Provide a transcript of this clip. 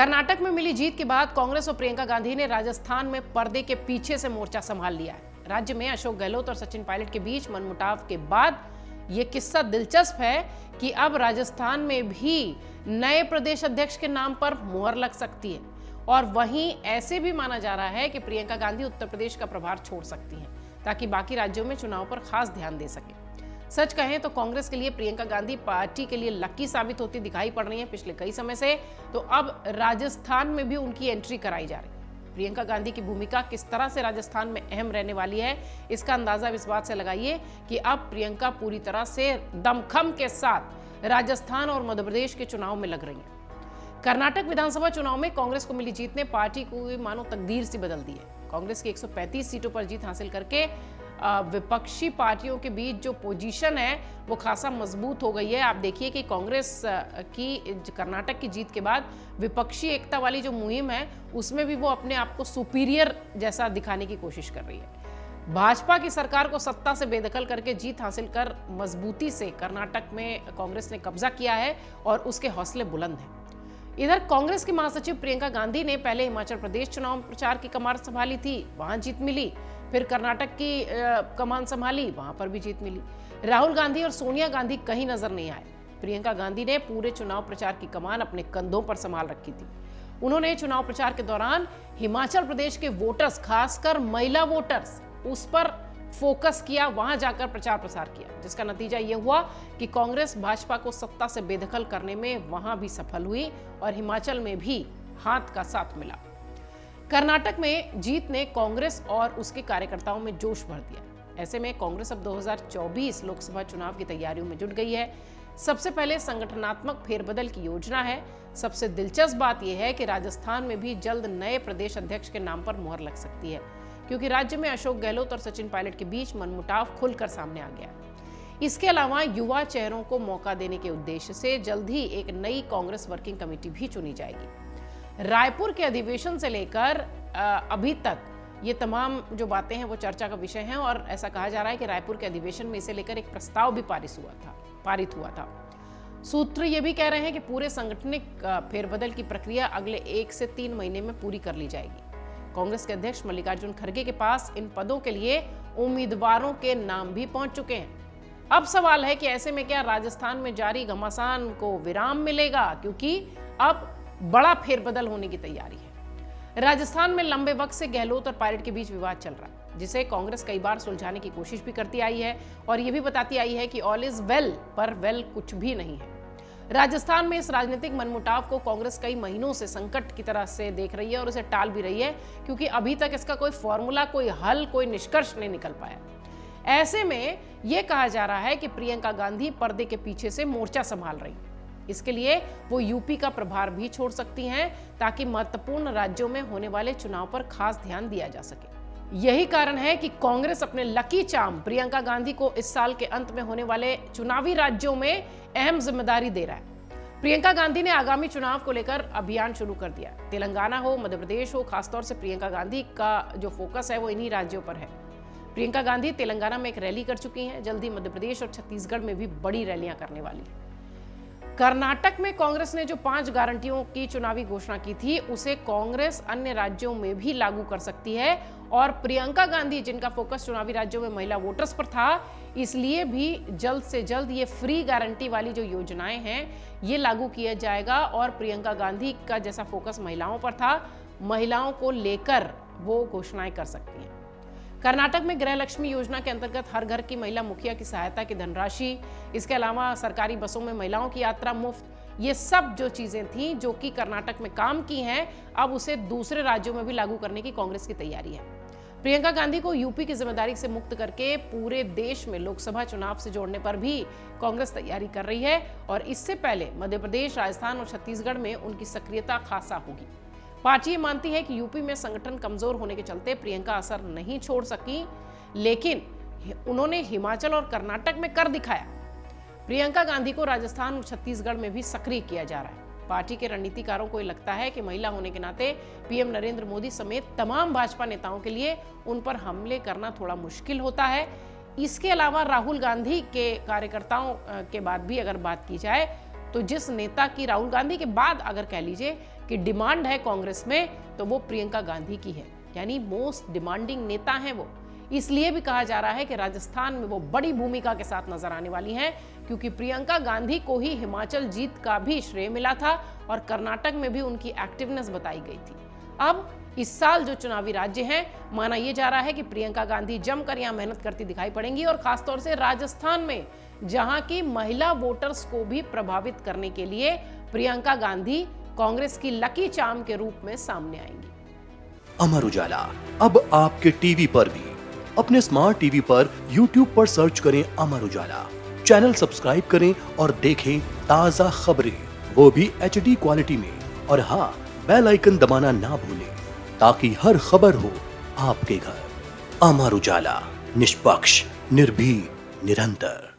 कर्नाटक में मिली जीत के बाद कांग्रेस और प्रियंका गांधी ने राजस्थान में पर्दे के पीछे से मोर्चा संभाल लिया है। राज्य में अशोक गहलोत और सचिन पायलट के बीच मनमुटाव के बाद ये किस्सा दिलचस्प है कि अब राजस्थान में भी नए प्रदेश अध्यक्ष के नाम पर मुहर लग सकती है और वहीं ऐसे भी माना जा रहा है कि प्रियंका गांधी उत्तर प्रदेश का प्रभार छोड़ सकती हैं ताकि बाकी राज्यों में चुनाव पर खास ध्यान दे सके। सच कहें तो कांग्रेस के लिए प्रियंका गांधी पार्टी के लिए लकी साबित होती दिखाई पड़ रही है पिछले कई समय से, तो अब राजस्थान में भी उनकी एंट्री कराई जा रही है। प्रियंका गांधी की भूमिका किस तरह से राजस्थान में अहम रहने वाली है, इसका अंदाजा इस बात से लगाइए कि अब प्रियंका पूरी तरह से दमखम के साथ राजस्थान और मध्य प्रदेश के चुनाव में लग रही हैं। कर्नाटक विधानसभा चुनाव में कांग्रेस को मिली जीत ने पार्टी को मानो तकदीर सी बदल दी है। कांग्रेस की 135 सीटों पर जीत हासिल करके विपक्षी पार्टियों के बीच जो पोजीशन है वो खासा मजबूत हो गई है। आप देखिए कि कांग्रेस की कर्नाटक की जीत के बाद विपक्षी एकता वाली जो मुहिम है उसमें भी वो अपने आप को सुपीरियर जैसा दिखाने की कोशिश कर रही है। भाजपा की सरकार को सत्ता से बेदखल करके जीत हासिल कर मजबूती से कर्नाटक में कांग्रेस ने कब्जा किया है और उसके हौसले बुलंद हैं। इधर कांग्रेस की महासचिव प्रियंका गांधी ने पहले हिमाचल प्रदेश चुनाव प्रचार की कमान संभाली थी, वहां जीत मिली। फिर कर्नाटक की कमान संभाली, वहां पर भी जीत मिली। राहुल गांधी और सोनिया गांधी कहीं नजर नहीं आए। प्रियंका गांधी ने पूरे चुनाव प्रचार की कमान अपने कंधों पर संभाल रखी थी। उन्होंने चुनाव प्रचार के दौरान हिमाचल प्रदेश के वोटर्स, खासकर महिला वोटर्स, उस पर फोकस किया, वहां जाकर प्रचार प्रसार किया, जिसका नतीजा यह हुआ कि कांग्रेस भाजपा को सत्ता से बेदखल करने में वहां भी सफल हुई और हिमाचल में भी हाथ का साथ मिला। कर्नाटक में जीत ने कांग्रेस और उसके कार्यकर्ताओं में जोश भर दिया। ऐसे में कांग्रेस अब 2024 लोकसभा चुनाव की तैयारियों में जुट गई है। सबसे पहले संगठनात्मक फेरबदल की योजना है। सबसे दिलचस्प बात यह है कि राजस्थान में भी जल्द नए प्रदेश अध्यक्ष के नाम पर मुहर लग सकती है, क्योंकि राज्य में अशोक गहलोत और सचिन पायलट के बीच मनमुटाव खुलकर सामने आ गया। इसके अलावा युवा चेहरों को मौका देने के उद्देश्य से जल्द ही एक नई कांग्रेस वर्किंग कमेटी भी चुनी जाएगी। रायपुर के अधिवेशन से लेकर अभी तक ये तमाम जो बातें हैं वो चर्चा का विषय हैं और ऐसा कहा जा रहा है कि रायपुर के अधिवेशन में इसे लेकर एक प्रस्ताव भी पारित हुआ था। सूत्र ये भी कह रहे हैं कि पूरे सांगठनिक फेरबदल की प्रक्रिया अगले 1 से 3 महीने में पूरी कर ली जाएगी। कांग्रेस के अध्यक्ष मल्लिकार्जुन खड़गे के पास इन पदों के लिए उम्मीदवारों के नाम भी पहुंच चुके हैं। अब सवाल है कि ऐसे में क्या राजस्थान में जारी घमासान को विराम मिलेगा, क्योंकि अब बड़ा फेरबदल होने की तैयारी है। राजस्थान में लंबे वक्त से गहलोत और पायलट के बीच विवाद चल रहा है, जिसे कांग्रेस कई बार सुलझाने की कोशिश भी करती आई है और यह भी बताती आई है कि ऑल इज वेल, पर वेल कुछ भी नहीं है। राजस्थान में इस राजनीतिक मनमुटाव को कांग्रेस कई महीनों से संकट की तरह से देख रही है और उसे टाल भी रही है, क्योंकि अभी तक इसका कोई फॉर्मूला, कोई हल, कोई निष्कर्ष नहीं निकल पाया। ऐसे में यह कहा जा रहा है कि प्रियंका गांधी पर्दे के पीछे से मोर्चा संभाल रही है। इसके लिए वो यूपी का प्रभार भी छोड़ सकती हैं ताकि महत्वपूर्ण राज्यों में होने वाले चुनाव पर खास ध्यान दिया जा सके। यही कारण है कि कांग्रेस अपने लकी चार्म प्रियंका गांधी को इस साल के अंत में होने वाले चुनावी राज्यों में अहम जिम्मेदारी दे रहा है। प्रियंका गांधी ने आगामी चुनाव को लेकर अभियान शुरू कर दिया। तेलंगाना हो, मध्य प्रदेश हो, खासतौर से प्रियंका गांधी का जो फोकस है वो इन्हीं राज्यों पर है। प्रियंका गांधी तेलंगाना में एक रैली कर चुकी हैं, जल्दी मध्य प्रदेश और छत्तीसगढ़ में भी बड़ी रैलियां करने वाली है। कर्नाटक में कांग्रेस ने जो 5 गारंटियों की चुनावी घोषणा की थी उसे कांग्रेस अन्य राज्यों में भी लागू कर सकती है और प्रियंका गांधी, जिनका फोकस चुनावी राज्यों में महिला वोटर्स पर था, इसलिए भी जल्द से जल्द ये फ्री गारंटी वाली जो योजनाएं हैं ये लागू किया जाएगा और प्रियंका गांधी का जैसा फोकस महिलाओं पर था, महिलाओं को लेकर वो घोषणाएं कर सकती हैं। कर्नाटक में गृह लक्ष्मी योजना के अंतर्गत हर घर की महिला मुखिया की सहायता की धनराशि, इसके अलावा सरकारी बसों में महिलाओं की यात्रा मुफ्त, ये सब जो चीजें थी जो कि कर्नाटक में काम की हैं, अब उसे दूसरे राज्यों में भी लागू करने की कांग्रेस की तैयारी है। प्रियंका गांधी को यूपी की जिम्मेदारी से मुक्त करके पूरे देश में लोकसभा चुनाव से जोड़ने पर भी कांग्रेस तैयारी कर रही है और इससे पहले मध्य प्रदेश, राजस्थान और छत्तीसगढ़ में उनकी सक्रियता खासा होगी। पार्टी ये मानती है कि यूपी में संगठन कमजोर होने के चलते प्रियंका असर नहीं छोड़ सकी, लेकिन उन्होंने हिमाचल और कर्नाटक में कर दिखाया। प्रियंका गांधी को राजस्थान और छत्तीसगढ़ में भी सक्रिय किया जा रहा है। पार्टी के रणनीतिकारों को लगता है कि महिला होने के नाते पीएम नरेंद्र मोदी समेत तमाम भाजपा नेताओं के लिए उन पर हमले करना थोड़ा मुश्किल होता है। इसके अलावा राहुल गांधी के कार्यकर्ताओं के बाद भी अगर बात की जाए तो जिस नेता की राहुल गांधी के बाद अगर कह लीजिए कि डिमांड है कांग्रेस में तो वो प्रियंका गांधी की है, यानी मोस्ट डिमांडिंग नेता हैं वो। इसलिए भी कहा जा रहा है कि राजस्थान में वो बड़ी भूमिका के साथ नजर आने वाली हैं, क्योंकि प्रियंका गांधी को ही हिमाचल जीत का भी श्रेय मिला था और कर्नाटक में भी उनकी एक्टिवनेस बताई गई थी। अब इस साल जो चुनावी राज्य हैं, माना यह जा रहा है कि प्रियंका गांधी जमकर यहां मेहनत करती दिखाई पड़ेंगी और खासतौर से राजस्थान में, जहां की महिला वोटर्स को भी प्रभावित करने के लिए प्रियंका गांधी कांग्रेस की लकी चार्म के रूप में सामने आएंगी। अमर उजाला अब आपके टीवी पर भी। अपने स्मार्ट टीवी पर YouTube पर सर्च करें अमर उजाला, चैनल सब्सक्राइब करें और देखें ताजा खबरें, वो भी HD क्वालिटी में। और हाँ, बेल आइकन दबाना ना भूलें ताकि हर खबर हो आपके घर। अमर उजाला, निष्पक्ष, निर्भीक, निरंतर।